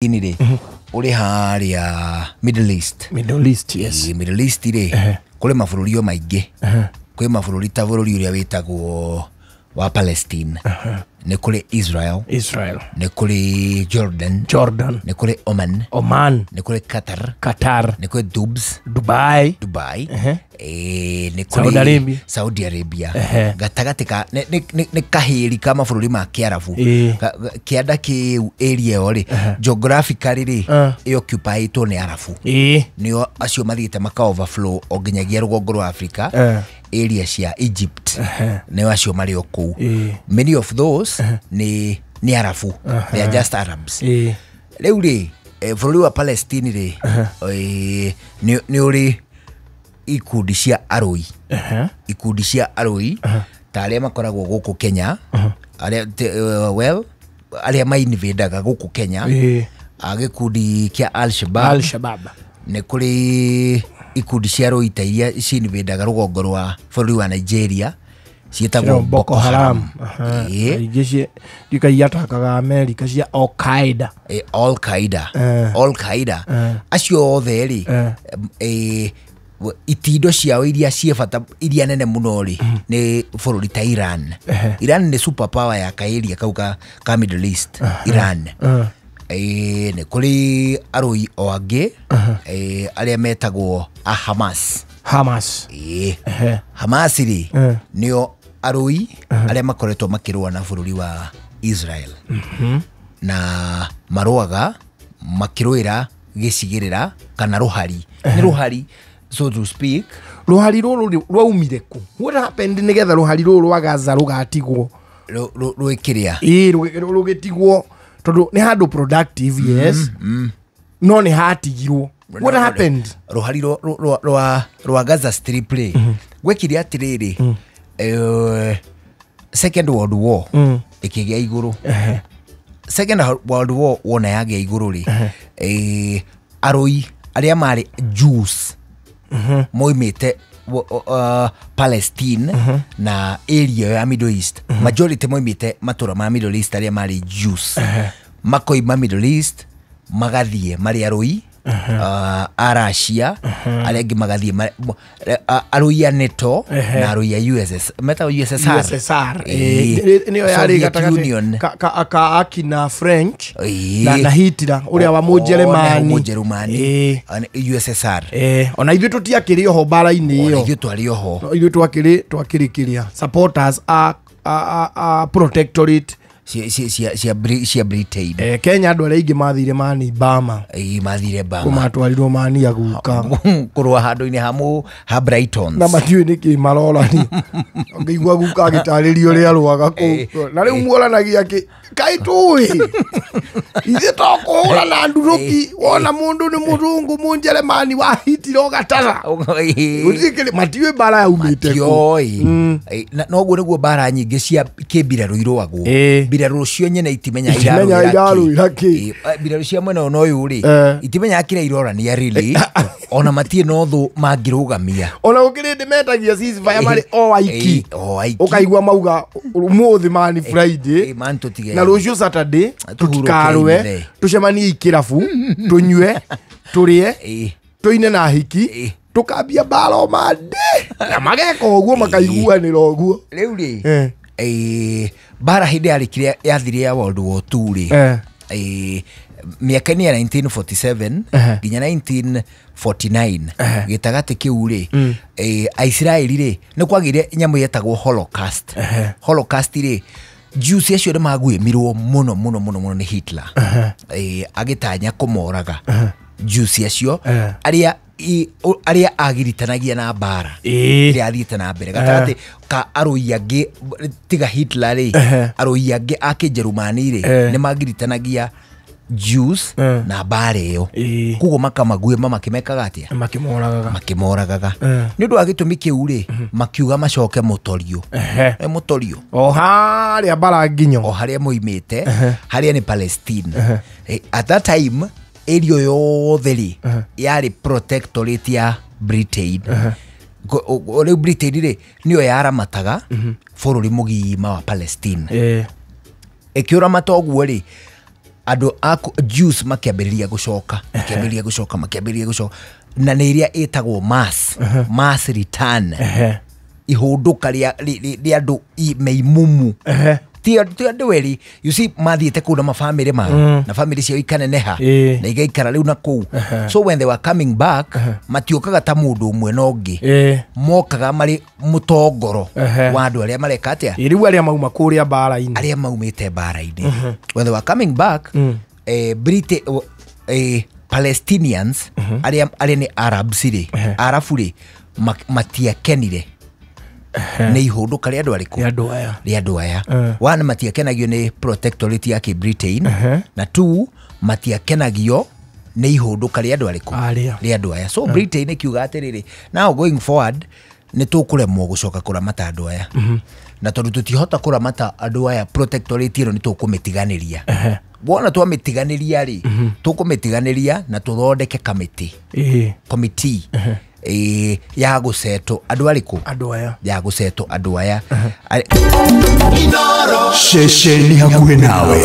Inire uri haria Middle East. Middle East, yes. Middle East ire kule mabũrũri o maingĩ. Kwe mabũrũri ta bũrũri ũrĩa wĩtagwo wa Palestine. Nĩ kũrĩ Israel. Nĩ kũrĩ Jordan. Nĩ kũrĩ Oman. Nĩ kũrĩ Qatar. Nĩ kũrĩ Dubai. Nĩ kũrĩ Saudi Arabia. Gatagatĩ ka nĩ kahĩri ka mabũrũri ma Kiarabu. Kĩanda kĩu area ĩyo rĩ geographically rĩ ĩoccupyĩtwo nĩ Arabu. Nĩo acio mathiĩte maka overflow o nginyagia rũgongo rwa Africa. Area cia Egypt nĩo acio marĩ o kũu. Many of those ni Arabu. They are just Arabs. Rĩu rĩ bũrũri wa Palestine rĩ nĩ ũrĩ ikundi cia arũi. Ikundi cia arũi ta arĩa makoragwo gũkũ Kenya. Arĩa mainvadaga gũkũ Kenya. Gĩkundi kĩa Al-Shabaab. Nĩ kũrĩ ikundi cia arũi ta iria cinvadaga rũgongo rwa bũrũri wa Nigeria cietagwo Boko Haram. Ingĩ ikaiatakaga America cia Al-Qaeda. Acio othe rĩ itindo ciao iria ciebata iria nene muno rĩ nĩ bũrũri ta Iran. Iran nĩ super power ya kaeria kau ka Middle East. Iran. Nĩ kũrĩ arũi o angĩ arĩa metagwo Hamas. Hamas rĩ nĩo arũi arĩa makoretwo makĩrũa na bũrũri wa Israel. Na marũaga makĩrũĩra gĩcigĩrĩra kana rũhari. Nĩ rũhari, so to speak. Rũhari rũrũ rwaumire kũ? What happened nĩgetha rũhari rũrũ rwa Gaza rũgatigwo? Rwĩkĩrĩa? Rũgĩtigwo tondũ nĩ handũ productive, yes. No nĩ hatigirwo. What happened? Rũhari rwa Gaza Strip rĩ gwekire atĩrĩrĩ Second World War ĩkĩgĩa igũrũ. Second World War wona yagĩa igũrũ rĩ arũi arĩa marĩ Jews moimĩte Palestine na area ya Middle East. Majority moimĩte matũra ma Middle East arĩa marĩ Jews. Makoima Middle East magathiĩ marĩ arũi a Russia, arĩa angĩ magathiĩ arũi a NATO na arũi a USSR. Nĩyo yarĩ gatagatĩ ka akina French na Hitler ũrĩa wa Mũjerumani. USSR. Ona ithuĩ tũtiakĩrĩ oho mbara-inĩ ĩyo. Ithuĩ twarĩ oho. Ithuĩ twakĩrĩ kĩrĩa supporters a protectorate cia Britain. Kenya andũ arĩa aingĩ mathire mani Bama. Mathire Bama. Kumatwarirwo mani aguka. Kũrũa handũ-inĩ ha Brighton. Na matiũĩ nĩkĩ marorani. Ngĩigua guka agĩtarĩrio ũrĩa arũaga kũu. Na rĩu muoranagia kaĩ tũĩ. Ithuĩ tũkũhũra na ndurũki wona mũndũ nĩ mũrungu Mũjerumani wa Hitler gatara. Matiũĩ mbara yaumĩte kũ. Noguo nĩguo mbara nyingĩ cia kĩmbirarũ irũagwo. Mbirarũ cio nyene itimenya irarũĩra kĩ. Mbirarũ cia mwena ũyũ rĩ itimenyaga kĩrĩa irorania really. Ona matirĩ na ũthũ mangĩrũgamia. Ona gũkĩrĩ ndĩ metagia ceasefire marĩ o aiki. Ũkaigua mauga ũmũthĩ mani Friday na rũciũ Saturday tũtikarũe tũcemanie ikĩrabu tũnyue tũrĩe tũine na hiki tũkambia mbara o Monday na mageka ũguo makaiguanĩra ũguo. Rĩu rĩ bara hĩndĩ yathire ya World War II rĩ mĩaka-inĩ ya 1947 nginya 1949 gĩtagatĩ kĩu rĩ Aisiraeli rĩ nĩ kwagĩire nyamũ yetagwo Holocaust. Holocaust rĩ Jews acio nĩ maguĩmirwo mũno nĩ Hitler agĩtanya kũmoraga Jews acio arĩa agiritanagia na mbara iria athiĩte na mbere gatagatĩ ka arũi angĩ tiga Hitler rĩ arũi angĩ a Kĩjerumani rĩ nĩ magiritanagia Jews na mbara ĩyo. Kuguo makamaguĩma makĩmekaga atĩa? Makĩmoragaga. Nĩ ũndũ wa gĩtũmi kĩu rĩ makiuga macoke mũtorio. Mũtorio o harĩa mbara nginyo o harĩa moimĩte harĩa nĩ Palestine. At that time area yothe rĩ yarĩ protectorate ya Britain. Rĩu Britain rĩ nĩyo yaramataga bũrũri mũgima wa Palestine. Ĩkĩũramata ũguo rĩ ando ako Jews makiambĩrĩria gũcoka na nĩ iria ĩtagwo mass return ihũndũka rĩa andũ meimumu ti andũ weri you see mathiĩte kũu na mafamĩlĩ mao na family ciao ikaneneha na igaikara rĩu na kũu so when they were coming back matiũkaga ta mũndũ ũmwe na ũngĩ mokaga marĩ mũtongoro wa andũ arĩa mareka atĩa rĩu arĩa mauma kũrĩa mbara-inĩ arĩa maumĩte mbara-inĩ when they were coming back Palestinians arĩa nĩ Arabs rĩ Arabu rĩ matiakenire nĩ ihũndũka rĩa andũ aya one matiakenagio nĩ protectorate ya Britain na two matiakenagio nĩ ihũndũka rĩa andũ aya so Britain ikiuga atĩrĩrĩ now going forward nĩ tũkũremwo gũcoka kũramata andũ aya na tondũ tũtihota kũramata andũ aya protectorate ĩno nĩ tũkũmĩtiganĩria wona twamĩtiganĩria rĩ tũkũmĩtiganĩria na tũthondeke committee ya gũceto andũ arĩkũ ya gũceto andũ aya Shesheni hakuhĩ nawe.